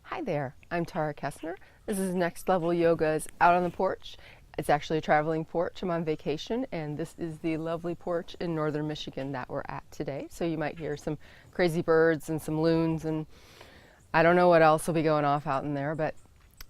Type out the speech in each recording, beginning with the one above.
Hi there, I'm Tara Kessner. This is Next Level Yoga's Out on the Porch. It's actually a traveling porch. I'm on vacation, and this is the lovely porch in northern Michigan that we're at today. So you might hear some crazy birds and some loons, and I don't know what else will be going off out in there, but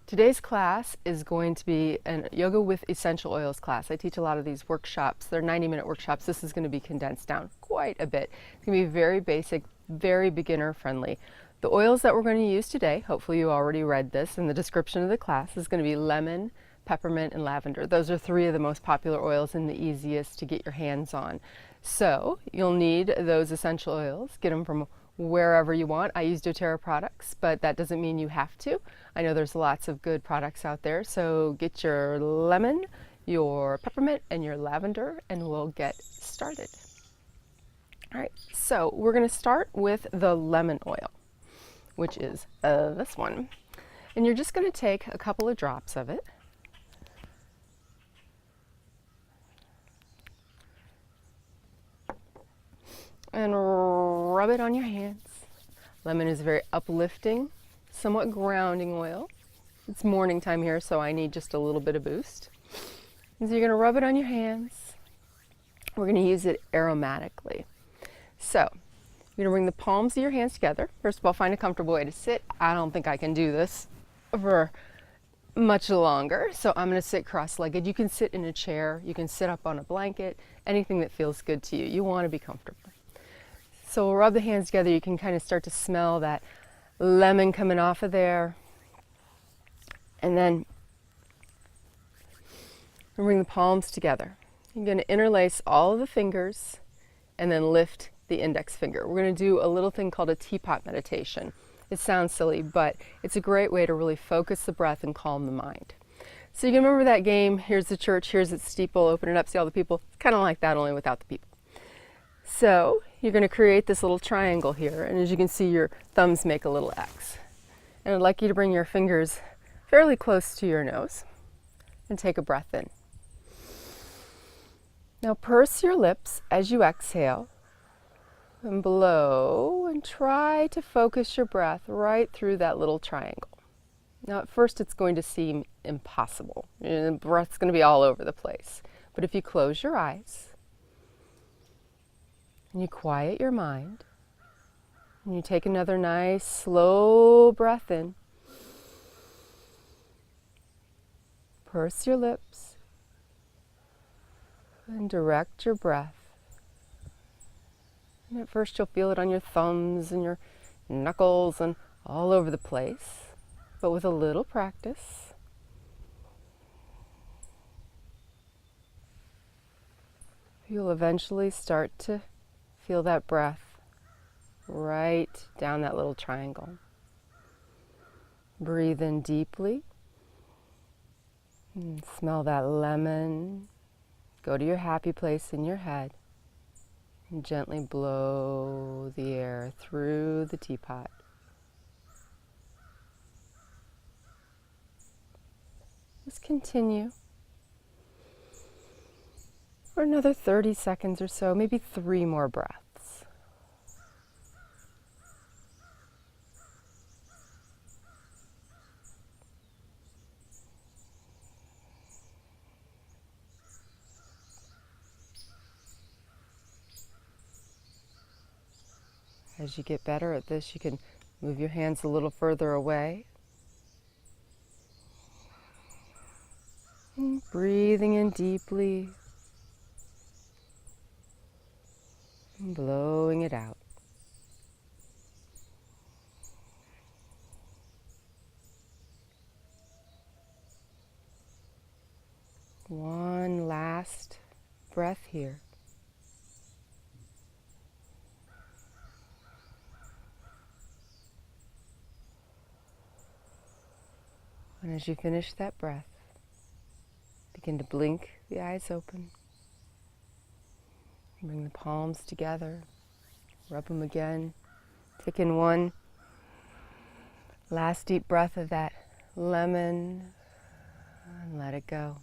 today's class is going to be a Yoga with Essential Oils class. I teach a lot of these workshops. They're 90-minute workshops. This is going to be condensed down quite a bit. It's going to be very basic, very beginner friendly. The oils that we're going to use today, hopefully you already read this in the description of the class, is going to be lemon, peppermint, and lavender. Those are three of the most popular oils and the easiest to get your hands on. So you'll need those essential oils. Get them from wherever you want. I use doTERRA products, but that doesn't mean you have to. I know there's lots of good products out there, so get your lemon, your peppermint, and your lavender, and we'll get started. All right, so we're going to start with the lemon oil, which is this one. And you're just going to take a couple of drops of it. And rub it on your hands. Lemon is a very uplifting, somewhat grounding oil. It's morning time here, so I need just a little bit of boost. And so you're going to rub it on your hands. We're going to use it aromatically. So you're going to bring the palms of your hands together. First of all, find a comfortable way to sit. I don't think I can do this for much longer, so I'm going to sit cross-legged. You can sit in a chair, you can sit up on a blanket, anything that feels good to you. You want to be comfortable. So we'll rub the hands together. You can kind of start to smell that lemon coming off of there. And then bring the palms together. You're going to interlace all of the fingers and then lift the index finger. We're going to do a little thing called a teapot meditation. It sounds silly, but it's a great way to really focus the breath and calm the mind. So you can remember that game, here's the church, here's its steeple, open it up, see all the people. It's kind of like that, only without the people. So you're going to create this little triangle here, and as you can see, your thumbs make a little X. And I'd like you to bring your fingers fairly close to your nose and take a breath in. Now purse your lips as you exhale and blow, and try to focus your breath right through that little triangle. Now at first it's going to seem impossible. The breath's going to be all over the place. But if you close your eyes and you quiet your mind and you take another nice slow breath in, purse your lips and direct your breath. And at first you'll feel it on your thumbs and your knuckles and all over the place. But with a little practice, you'll eventually start to feel that breath right down that little triangle. Breathe in deeply. And smell that lemon. Go to your happy place in your head. And gently blow the air through the teapot. Just continue for another 30 seconds or so, maybe 3 more breaths. As you get better at this, you can move your hands a little further away. And breathing in deeply and blowing it out. One last breath here. And as you finish that breath, begin to blink the eyes open. Bring the palms together. Rub them again. Take in one last deep breath of that lemon and let it go.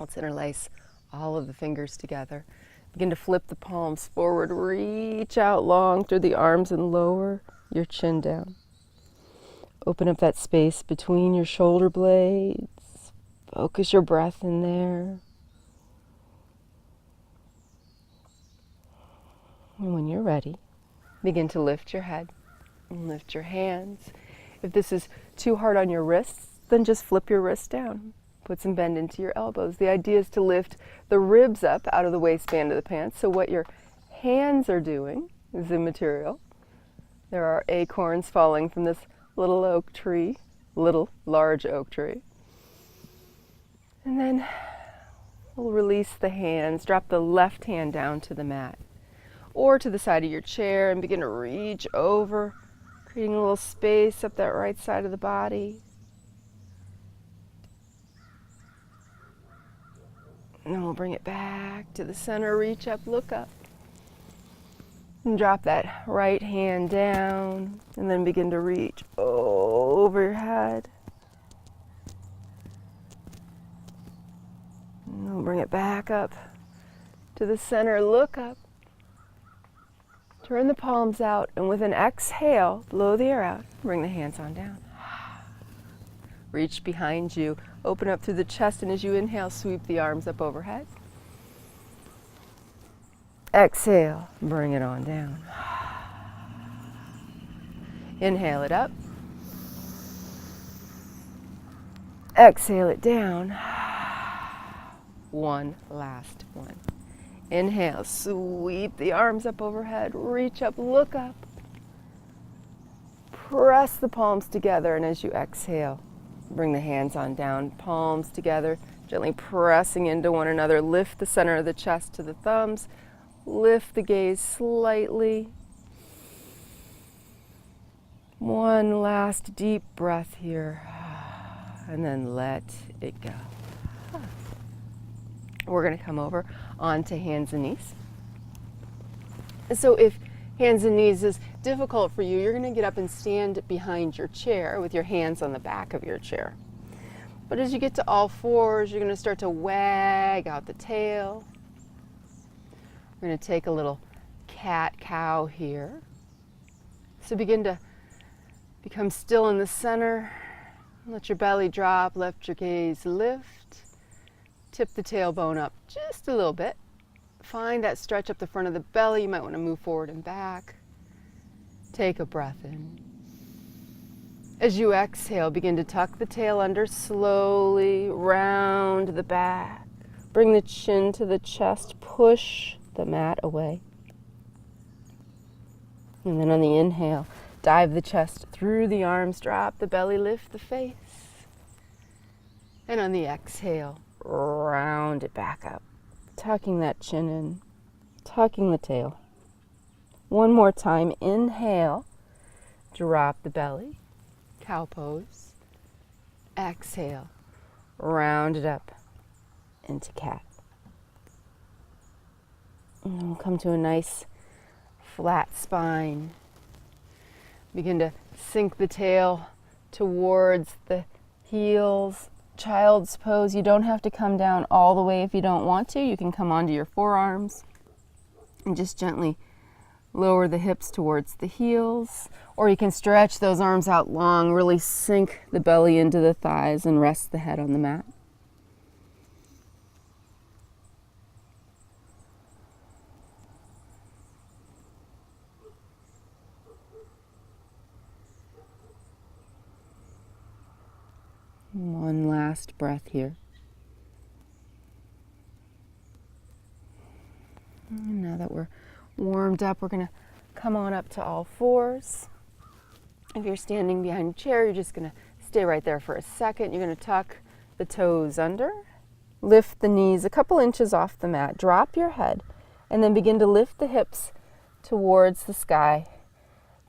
Let's interlace all of the fingers together. Begin to flip the palms forward. Reach out long through the arms and lower your chin down. Open up that space between your shoulder blades. Focus your breath in there. And when you're ready, begin to lift your head and lift your hands. If this is too hard on your wrists, then just flip your wrists down. Put some bend into your elbows. The idea is to lift the ribs up out of the waistband of the pants. So what your hands are doing is immaterial. There are acorns falling from this little oak tree, large oak tree. And then we'll release the hands, drop the left hand down to the mat or to the side of your chair and begin to reach over, creating a little space up that right side of the body. And then we'll bring it back to the center, reach up, look up. And drop that right hand down and then begin to reach over your head. And we'll bring it back up to the center, look up. Turn the palms out, and with an exhale, blow the air out. Bring the hands on down. Reach behind you, open up through the chest, and as you inhale, sweep the arms up overhead. Exhale, bring it on down. Inhale it up. Exhale it down. One last one. Inhale, sweep the arms up overhead, reach up, look up. Press the palms together, and as you exhale, bring the hands on down, palms together, gently pressing into one another. Lift the center of the chest to the thumbs. Lift the gaze slightly. One last deep breath here, and then let it go. We're going to come over onto hands and knees. So if hands and knees is difficult for you, you're going to get up and stand behind your chair with your hands on the back of your chair. But as you get to all fours, you're going to start to wag out the tail. We're going to take a little cat-cow here. So begin to become still in the center. Let your belly drop, let your gaze lift. Tip the tailbone up just a little bit. Find that stretch up the front of the belly. You might want to move forward and back. Take a breath in. As you exhale, begin to tuck the tail under slowly, round the back. Bring the chin to the chest, push the mat away. And then on the inhale, dive the chest through the arms, drop the belly, lift the face. And on the exhale, round it back up, tucking that chin in, tucking the tail. One more time, inhale, drop the belly, cow pose. Exhale, round it up into cat. And we'll come to a nice flat spine. Begin to sink the tail towards the heels. Child's pose. You don't have to come down all the way if you don't want to. You can come onto your forearms and just gently lower the hips towards the heels. Or you can stretch those arms out long, really sink the belly into the thighs and rest the head on the mat. One last breath here. And now that we're warmed up, we're going to come on up to all fours. If you're standing behind a chair, you're just going to stay right there for a second. You're going to tuck the toes under, lift the knees a couple inches off the mat, drop your head, and then begin to lift the hips towards the sky.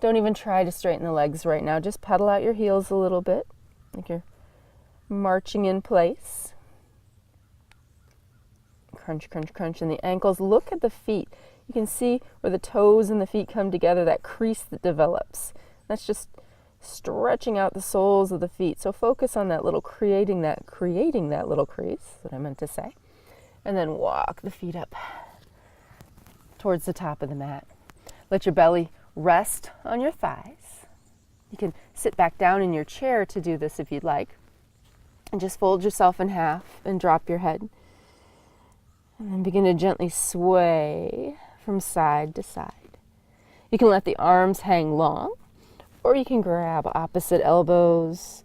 Don't even try to straighten the legs right now. Just pedal out your heels a little bit, like you're marching in place. Crunch, crunch, crunch in the ankles. Look at the feet. You can see where the toes and the feet come together, that crease that develops. That's just stretching out the soles of the feet. So focus on that little creating that little crease, that's what I meant to say. And then walk the feet up towards the top of the mat. Let your belly rest on your thighs. You can sit back down in your chair to do this if you'd like. And just fold yourself in half and drop your head. And then begin to gently sway from side to side. You can let the arms hang long, or you can grab opposite elbows.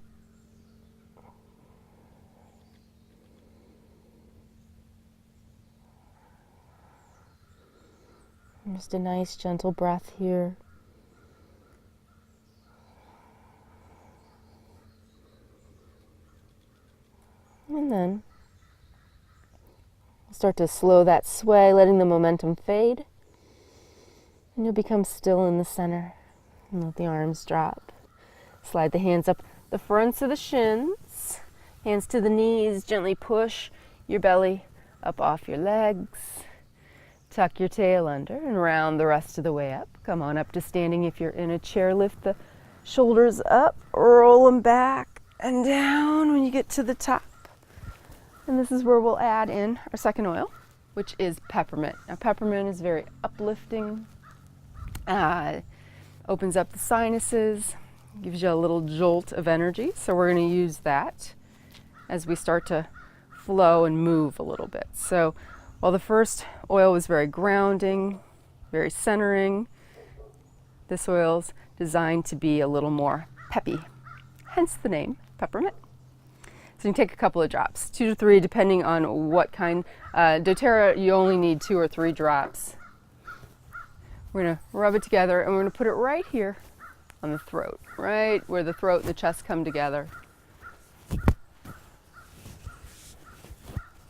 Just a nice gentle breath here. And then start to slow that sway, letting the momentum fade. And you'll become still in the center. And let the arms drop. Slide the hands up the fronts of the shins. Hands to the knees. Gently push your belly up off your legs. Tuck your tail under and round the rest of the way up. Come on up to standing if you're in a chair. Lift the shoulders up. Roll them back and down when you get to the top. And this is where we'll add in our second oil, which is peppermint. Now, peppermint is very uplifting, opens up the sinuses, gives you a little jolt of energy. So we're going to use that as we start to flow and move a little bit. So while the first oil was very grounding, very centering, this oil's designed to be a little more peppy, hence the name peppermint. So you can take a couple of drops, 2 to 3, depending on what kind. doTERRA, you only need 2 or 3 drops. We're going to rub it together, and we're going to put it right here on the throat, right where the throat and the chest come together.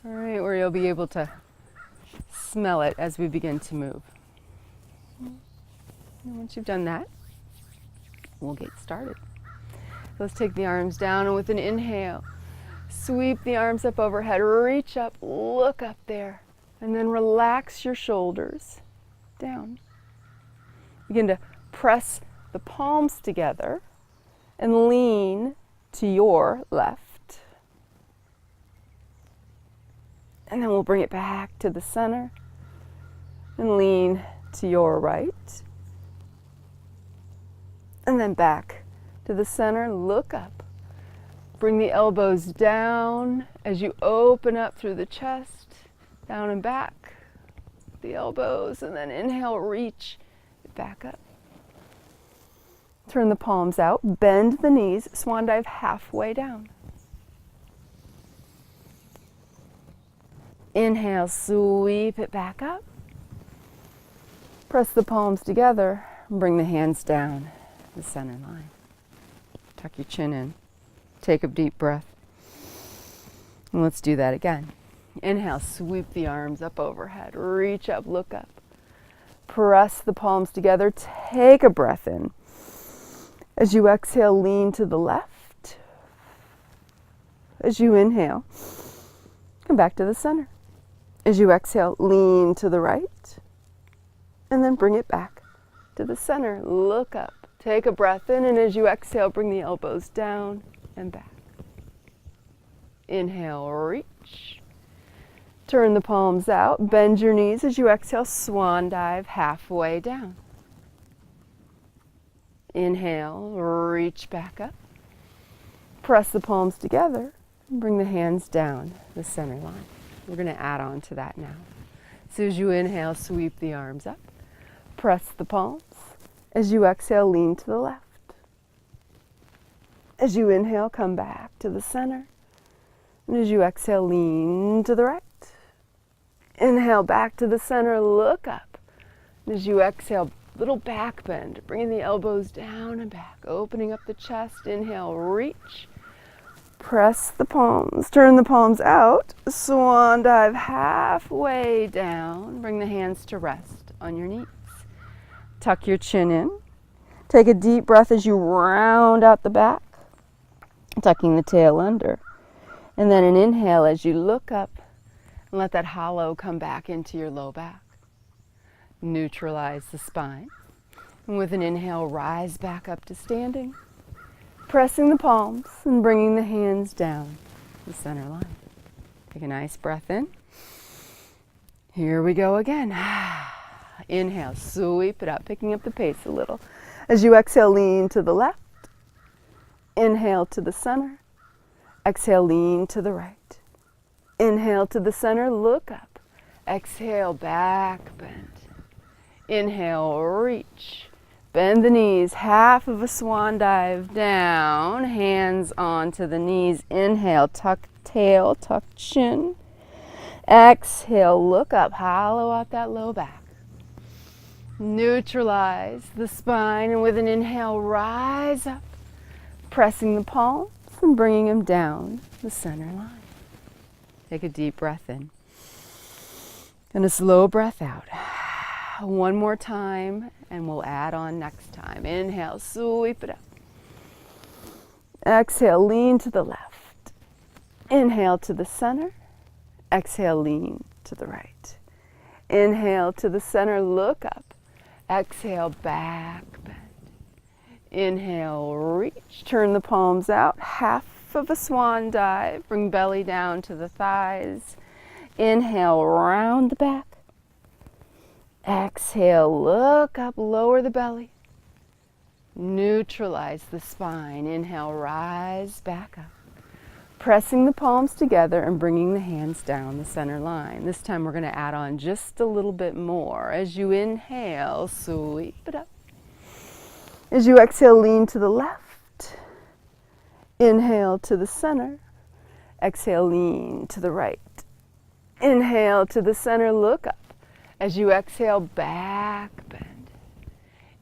All right, where you'll be able to smell it as we begin to move. And once you've done that, we'll get started. Let's take the arms down, and with an inhale, sweep the arms up overhead, reach up, look up there, and then relax your shoulders down. Begin to press the palms together and lean to your left. And then we'll bring it back to the center and lean to your right. And then back to the center, look up. Bring the elbows down as you open up through the chest, down and back, the elbows, and then inhale, reach it back up. Turn the palms out, bend the knees, swan dive halfway down. Inhale, sweep it back up. Press the palms together, and bring the hands down the center line. Tuck your chin in. Take a deep breath. And let's do that again. Inhale, sweep the arms up overhead. Reach up, look up. Press the palms together. Take a breath in. As you exhale, lean to the left. As you inhale, come back to the center. As you exhale, lean to the right. And then bring it back to the center. Look up. Take a breath in, and as you exhale, bring the elbows down and back. Inhale, reach. Turn the palms out. Bend your knees as you exhale, swan dive halfway down. Inhale, reach back up. Press the palms together and bring the hands down the center line. We're going to add on to that now. So as you inhale, sweep the arms up. Press the palms. As you exhale, lean to the left. As you inhale, come back to the center. And as you exhale, lean to the right. Inhale, back to the center, look up. And as you exhale, little back bend, bringing the elbows down and back, opening up the chest. Inhale, reach. Press the palms, turn the palms out. Swan dive halfway down. Bring the hands to rest on your knees. Tuck your chin in. Take a deep breath as you round out the back, tucking the tail under. And then an inhale as you look up and let that hollow come back into your low back. Neutralize the spine. And with an inhale, rise back up to standing, pressing the palms and bringing the hands down the center line. Take a nice breath in. Here we go again. Inhale, sweep it up, picking up the pace a little. As you exhale, lean to the left. Inhale to the center. Exhale, lean to the right. Inhale to the center, look up. Exhale, back bend. Inhale, reach. Bend the knees, half of a swan dive down, hands onto the knees. Inhale, tuck tail, tuck chin. Exhale, look up, hollow out that low back. Neutralize the spine, and with an inhale, rise up, pressing the palms and bringing them down the center line. Take a deep breath in and a slow breath out. One more time, and we'll add on next time. Inhale, sweep it up. Exhale, lean to the left. Inhale to the center. Exhale, lean to the right. Inhale to the center, look up. Exhale, back bend. Inhale, reach, turn the palms out, half of a swan dive, bring belly down to the thighs. Inhale, round the back. Exhale, look up, lower the belly. Neutralize the spine. Inhale, rise back up. Pressing the palms together and bringing the hands down the center line. This time we're going to add on just a little bit more. As you inhale, sweep it up. As you exhale, lean to the left. Inhale to the center. Exhale, lean to the right. Inhale to the center, look up. As you exhale, back bend.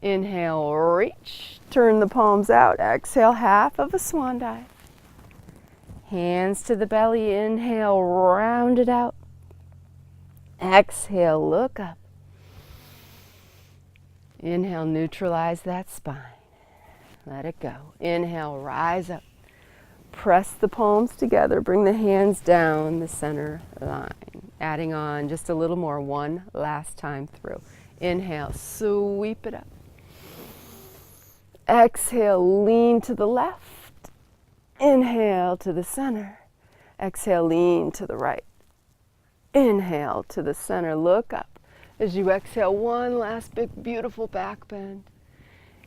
Inhale, reach. Turn the palms out. Exhale, half of a swan dive. Hands to the belly. Inhale, round it out. Exhale, look up. Inhale, neutralize that spine. Let it go. Inhale, rise up. Press the palms together. Bring the hands down the center line. Adding on just a little more, one last time through. Inhale, sweep it up. Exhale, lean to the left. Inhale to the center. Exhale, lean to the right. Inhale to the center, look up. As you exhale, one last big, beautiful back bend.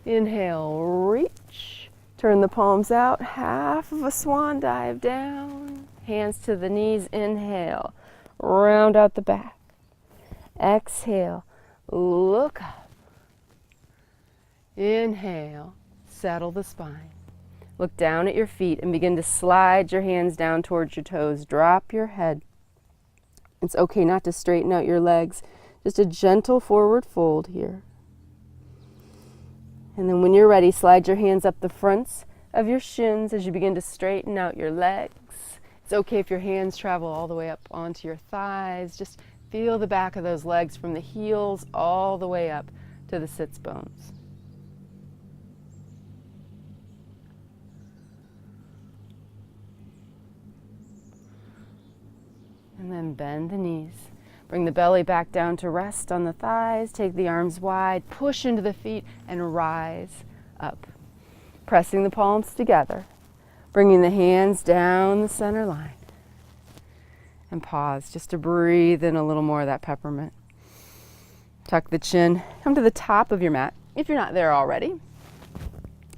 Inhale, reach. Turn the palms out, half of a swan dive down. Hands to the knees, inhale. Round out the back. Exhale, look up. Inhale, settle the spine. Look down at your feet and begin to slide your hands down towards your toes. Drop your head. It's okay not to straighten out your legs. Just a gentle forward fold here. And then when you're ready, slide your hands up the fronts of your shins as you begin to straighten out your legs. It's okay if your hands travel all the way up onto your thighs. Just feel the back of those legs from the heels all the way up to the sits bones. And then bend the knees. Bring the belly back down to rest on the thighs. Take the arms wide, push into the feet, and rise up. Pressing the palms together. Bringing the hands down the center line. And pause just to breathe in a little more of that peppermint. Tuck the chin. Come to the top of your mat if you're not there already.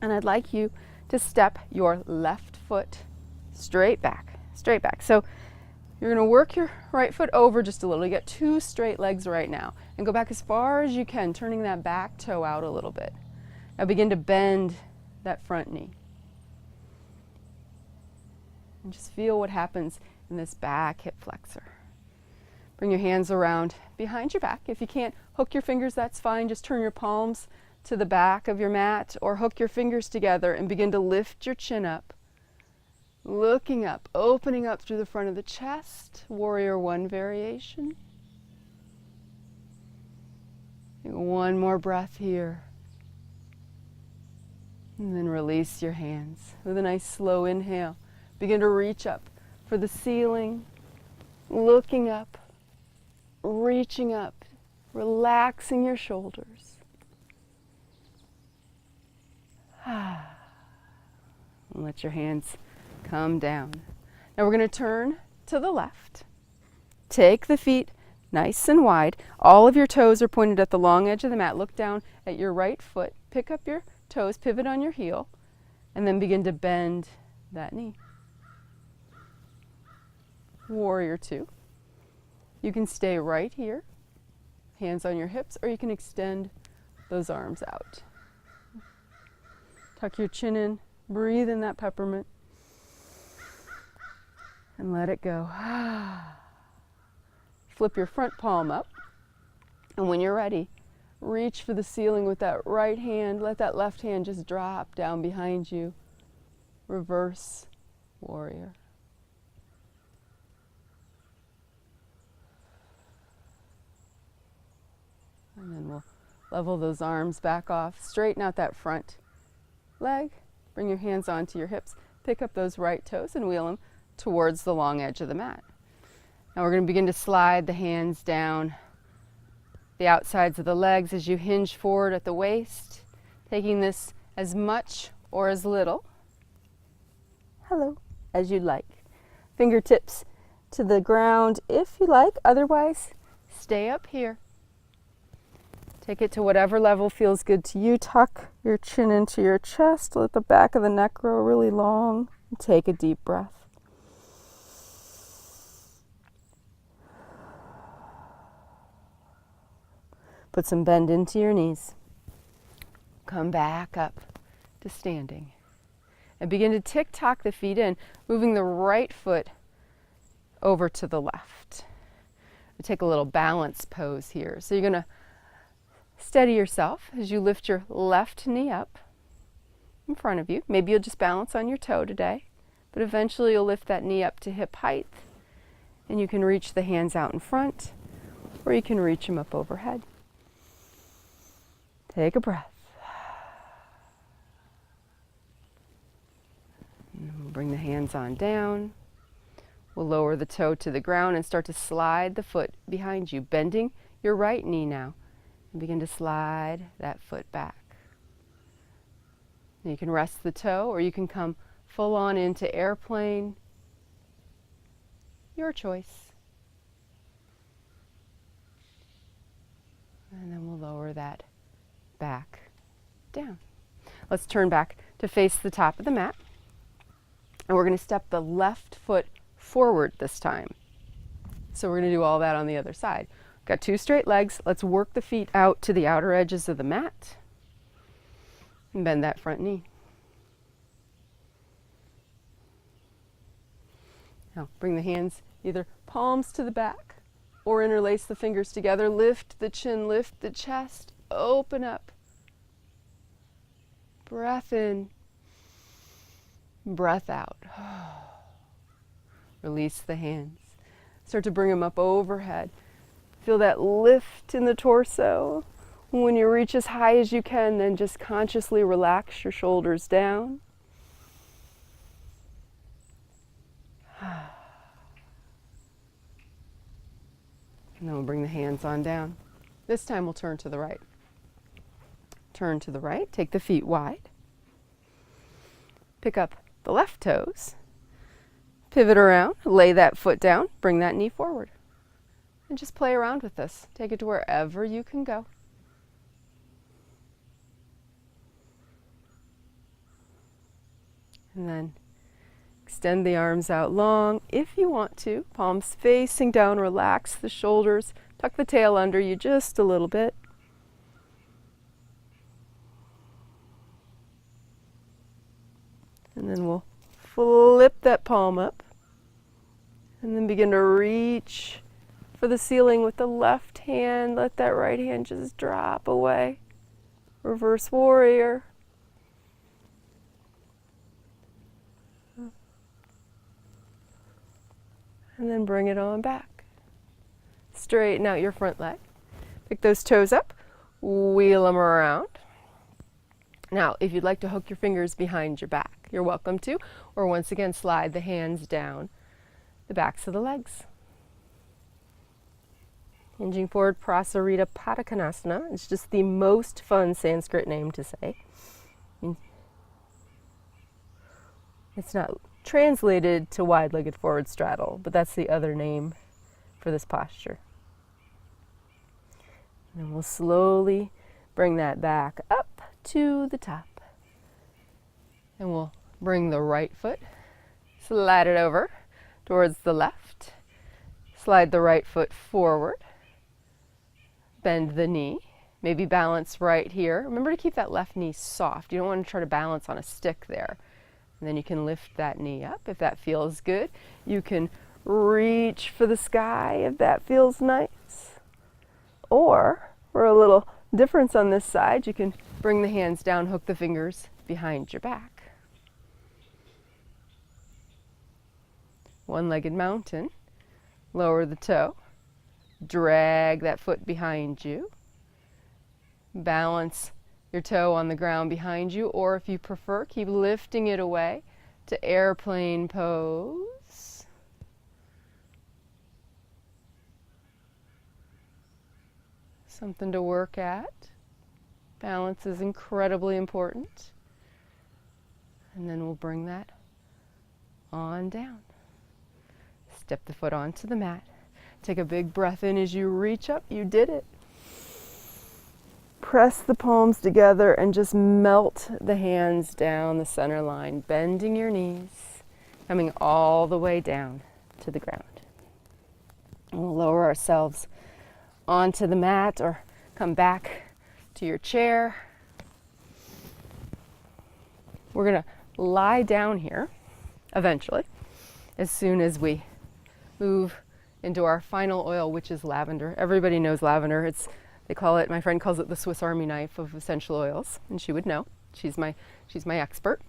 And I'd like you to step your left foot straight back. Straight back. So you're going to work your right foot over just a little. You got two straight legs right now. And go back as far as you can, turning that back toe out a little bit. Now begin to bend that front knee. And just feel what happens in this back hip flexor. Bring your hands around behind your back. If you can't hook your fingers, that's fine. Just turn your palms to the back of your mat or hook your fingers together and begin to lift your chin up. Looking up, opening up through the front of the chest, Warrior One variation. One more breath here. And then release your hands with a nice slow inhale. Begin to reach up for the ceiling, looking up, reaching up, relaxing your shoulders. And let your hands come down. Now we're going to turn to the left. Take the feet nice and wide. All of your toes are pointed at the long edge of the mat. Look down at your right foot. Pick up your toes, pivot on your heel, And then begin to bend that knee. Warrior two. You can stay right here, hands on your hips, or you can extend those arms out. Tuck your chin in, breathe in that peppermint, and let it go. Flip your front palm up, and when you're ready, reach for the ceiling with that right hand. Let that left hand just drop down behind you. Reverse warrior. And then we'll level those arms back off. Straighten out that front leg. Bring your hands onto your hips. Pick up those right toes and wheel them towards the long edge of the mat. Now we're going to begin to slide the hands down the outsides of the legs as you hinge forward at the waist, taking this as much or as little, as you'd like. Fingertips to the ground if you like, otherwise stay up here. Take it to whatever level feels good to you. Tuck your chin into your chest. Let the back of the neck grow really long. And take a deep breath. Put some bend into your knees. Come back up to standing. And begin to tick-tock the feet in, moving the right foot over to the left. We take a little balance pose here. So you're going to steady yourself as you lift your left knee up in front of you. Maybe you'll just balance on your toe today, but eventually you'll lift that knee up to hip height, and you can reach the hands out in front, or you can reach them up overhead. Take a breath. And we'll bring the hands on down. We'll lower the toe to the ground and start to slide the foot behind you, bending your right knee now. And begin to slide that foot back. And you can rest the toe, or you can come full on into airplane. Your choice. And then we'll lower that back down. Let's turn back to face the top of the mat. And we're going to step the left foot forward this time. So we're going to do all that on the other side. Got two straight legs. Let's work the feet out to the outer edges of the mat. And bend that front knee. Now bring the hands either palms to the back or interlace the fingers together. Lift the chin, lift the chest, open up. Breath in, breath out. Release the hands. Start to bring them up overhead. Feel that lift in the torso. When you reach as high as you can, then just consciously relax your shoulders down. And then we'll bring the hands on down. This time we'll turn to the right. Turn to the right, take the feet wide. Pick up the left toes. Pivot around, lay that foot down, bring that knee forward. And just play around with this. Take it to wherever you can go. And then extend the arms out long if you want to. Palms facing down, relax the shoulders. Tuck the tail under you just a little bit. And then we'll flip that palm up. And then begin to reach for the ceiling with the left hand. Let that right hand just drop away. Reverse warrior. And then bring it on back. Straighten out your front leg. Pick those toes up, wheel them around. Now, if you'd like to hook your fingers behind your back, you're welcome to, or once again, slide the hands down the backs of the legs. Hinging forward, Prasarita Padangusthasana. It's just the most fun Sanskrit name to say. It's not translated to wide-legged forward straddle, but that's the other name for this posture. And we'll slowly bring that back up to the top. And we'll bring the right foot, slide it over towards the left, slide the right foot forward, bend the knee, maybe balance right here. Remember to keep that left knee soft. You don't want to try to balance on a stick there. And then you can lift that knee up if that feels good. You can reach for the sky if that feels nice. Or, for a little difference on this side, you can bring the hands down, hook the fingers behind your back. One-legged mountain. Lower the toe. Drag that foot behind you. Balance your toe on the ground behind you, or if you prefer, keep lifting it away to airplane pose. Something to work at. Balance is incredibly important. And then we'll bring that on down. Step the foot onto the mat. Take a big breath in as you reach up. You did it. Press the palms together and just melt the hands down the center line, bending your knees, coming all the way down to the ground. And we'll lower ourselves onto the mat or come back to your chair. We're going to lie down here eventually as soon as we move into our final oil, which is lavender. Everybody knows lavender. They call it, my friend calls it the Swiss Army knife of essential oils, and she would know. She's my expert.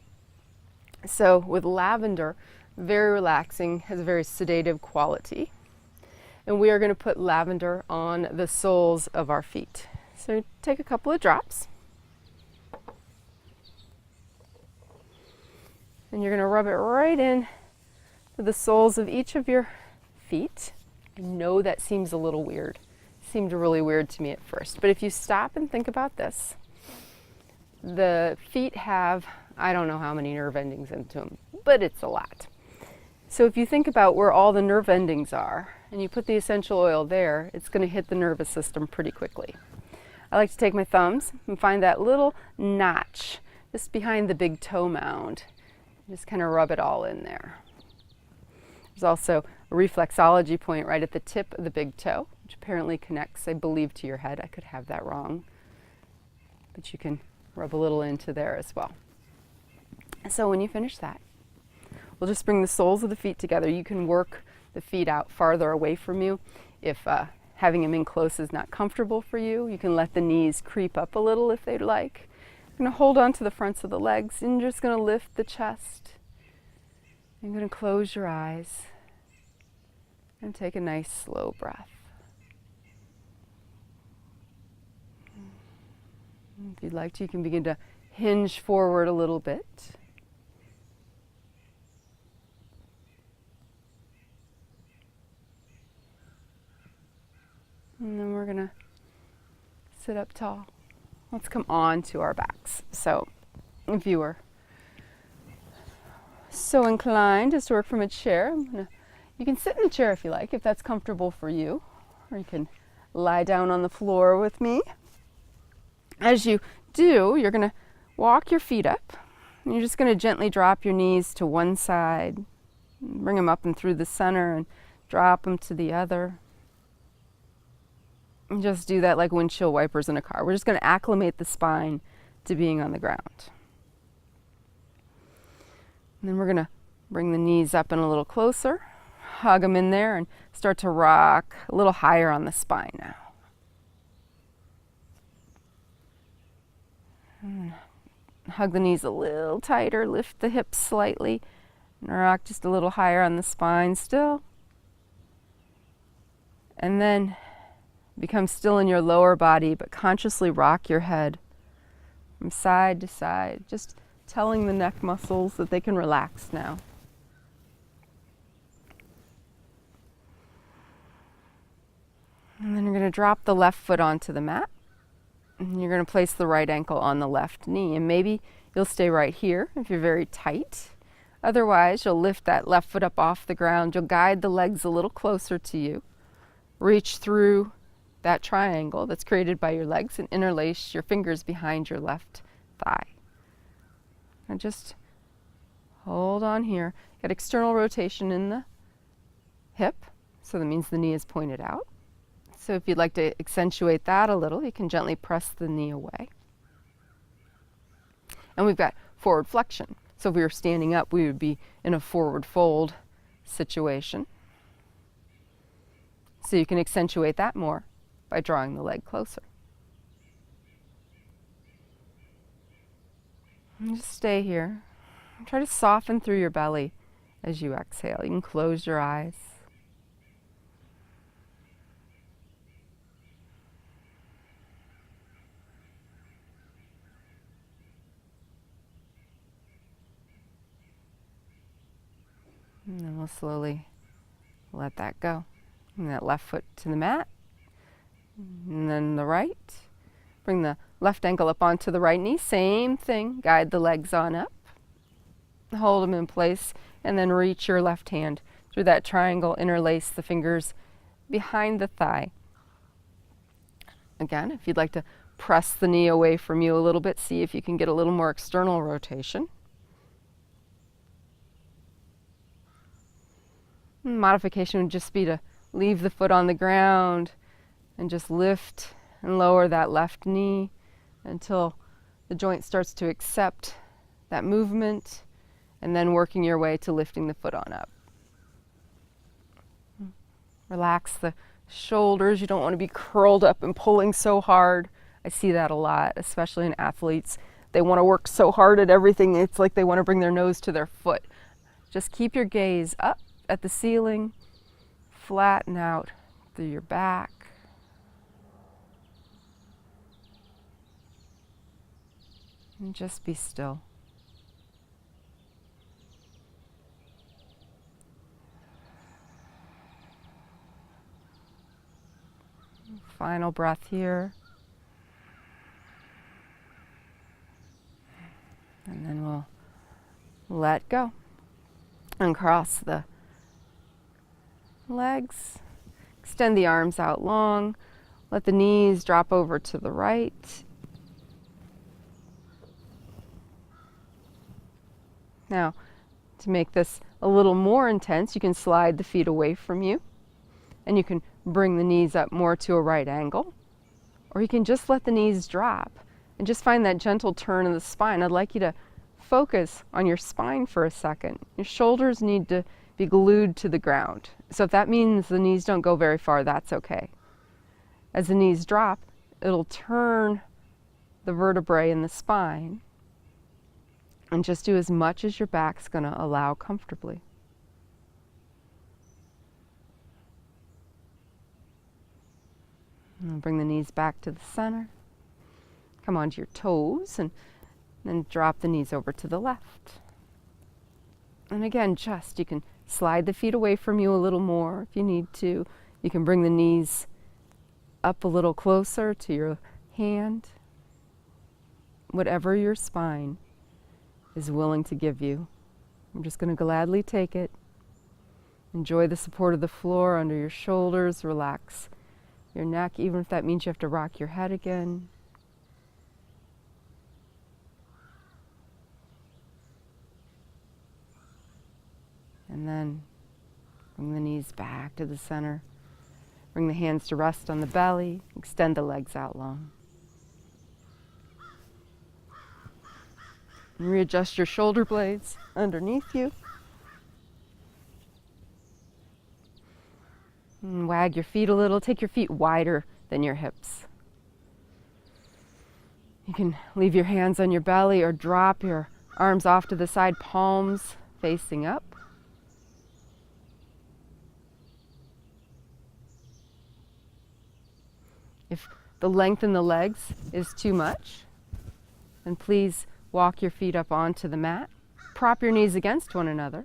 So with lavender, very relaxing, has a very sedative quality. And we are going to put lavender on the soles of our feet. So take a couple of drops. And you're going to rub it right in to the soles of each of your feet. I know that seems a little weird. Seemed really weird to me at first. But if you stop and think about this, the feet have, I don't know how many nerve endings into them, but it's a lot. So if you think about where all the nerve endings are, and you put the essential oil there, it's going to hit the nervous system pretty quickly. I like to take my thumbs and find that little notch just behind the big toe mound. Just kind of rub it all in there. There's also a reflexology point right at the tip of the big toe, which apparently connects, I believe, to your head. I could have that wrong, but you can rub a little into there as well. So when you finish that, we'll just bring the soles of the feet together. You can work the feet out farther away from you. If having them in close is not comfortable for you, you can let the knees creep up a little if they'd like. You're going to hold on to the fronts of the legs, and you're just going to lift the chest. You're going to close your eyes and take a nice slow breath. If you'd like to, you can begin to hinge forward a little bit. And then we're going to sit up tall. Let's come on to our backs. So if you were so inclined just to work from a chair, you can sit in the chair if you like, if that's comfortable for you, or you can lie down on the floor with me. As you do, you're going to walk your feet up, and you're just going to gently drop your knees to one side, bring them up and through the center, and drop them to the other. And just do that like windshield wipers in a car. We're just going to acclimate the spine to being on the ground. And then we're going to bring the knees up and a little closer, hug them in there, and start to rock a little higher on the spine now. And hug the knees a little tighter, lift the hips slightly, and rock just a little higher on the spine still. And then become still in your lower body, but consciously rock your head from side to side, just telling the neck muscles that they can relax now. And then you're going to drop the left foot onto the mat. And you're going to place the right ankle on the left knee. And maybe you'll stay right here if you're very tight. Otherwise, you'll lift that left foot up off the ground. You'll guide the legs a little closer to you. Reach through that triangle that's created by your legs and interlace your fingers behind your left thigh. And just Hold on here. Get external rotation in the hip, so that means the knee is pointed out. So if you'd like to accentuate that a little, you can gently press the knee away. And we've got forward flexion. So if we were standing up, we would be in a forward fold situation. So you can accentuate that more by drawing the leg closer. And just stay here. Try to soften through your belly as you exhale. You can close your eyes. And then we'll slowly let that go. And that left foot to the mat. And then the right. Bring the left ankle up onto the right knee. Same thing. Guide the legs on up. Hold them in place. And then reach your left hand through that triangle. Interlace the fingers behind the thigh. Again, if you'd like to press the knee away from you a little bit, see if you can get a little more external rotation. Modification would just be to leave the foot on the ground and just lift and lower that left knee until the joint starts to accept that movement, and then working your way to lifting the foot on up. Relax the shoulders. You don't want to be curled up and pulling so hard. I see that a lot, especially in athletes. They want to work so hard at everything, it's like they want to bring their nose to their foot. Just keep your gaze up at the ceiling, flatten out through your back. And just be still. Final breath here. And then we'll let go. And cross the legs. Extend the arms out long. Let the knees drop over to the right. Now, to make this a little more intense, you can slide the feet away from you, and you can bring the knees up more to a right angle, or you can just let the knees drop and just find that gentle turn in the spine. I'd like you to focus on your spine for a second. Your shoulders need to be glued to the ground. So if that means the knees don't go very far, that's okay. As the knees drop, it'll turn the vertebrae in the spine, and just do as much as your back's going to allow comfortably. And bring the knees back to the center. Come onto your toes and then drop the knees over to the left. And again, you can slide the feet away from you a little more if you need to. You can bring the knees up a little closer to your hand. Whatever your spine is willing to give you, I'm just going to gladly take it. Enjoy the support of the floor under your shoulders. Relax your neck, even if that means you have to rock your head again. And then bring the knees back to the center. Bring the hands to rest on the belly. Extend the legs out long. And readjust your shoulder blades underneath you. And wag your feet a little. Take your feet wider than your hips. You can leave your hands on your belly or drop your arms off to the side, palms facing up. If the length in the legs is too much, then please walk your feet up onto the mat. Prop your knees against one another.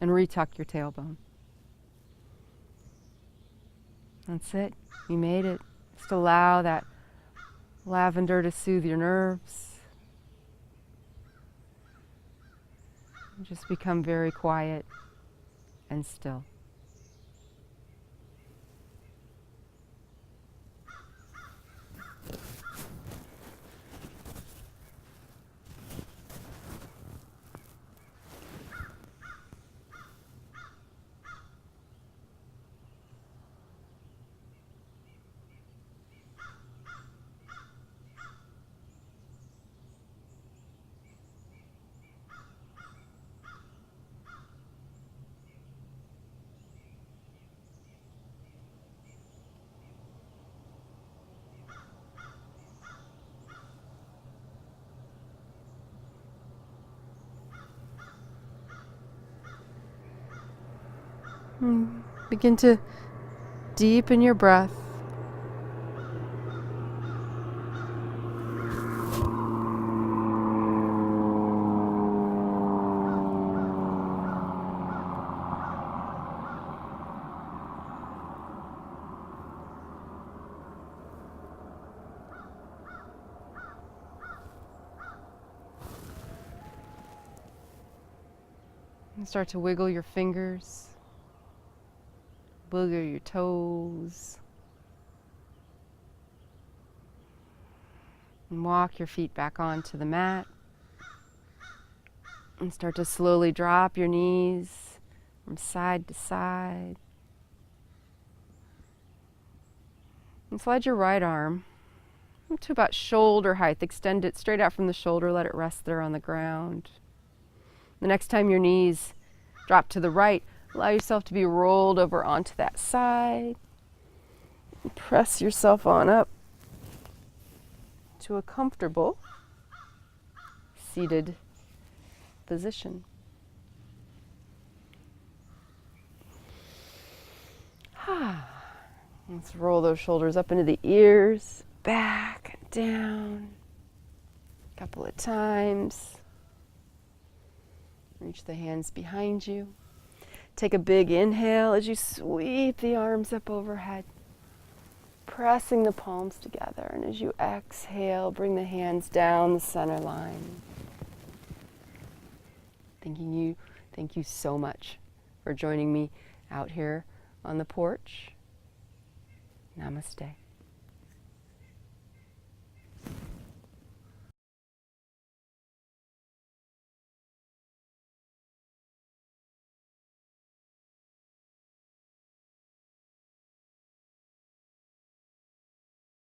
And retuck your tailbone. That's it. You made it. Just allow that lavender to soothe your nerves. And just become very quiet and still. Begin to deepen your breath. And start to wiggle your fingers, wiggle your toes, and walk your feet back onto the mat. And start to slowly drop your knees from side to side. And slide your right arm up to about shoulder height. Extend it straight out from the shoulder, let it rest there on the ground. The next time your knees drop to the right, allow yourself to be rolled over onto that side. Press yourself on up to a comfortable seated position. Let's roll those shoulders up into the ears, back and down. A couple of times. Reach the hands behind you. Take a big inhale as you sweep the arms up overhead, pressing the palms together. And as you exhale, bring the hands down the center line. Thank you so much for joining me out here on the porch. Namaste.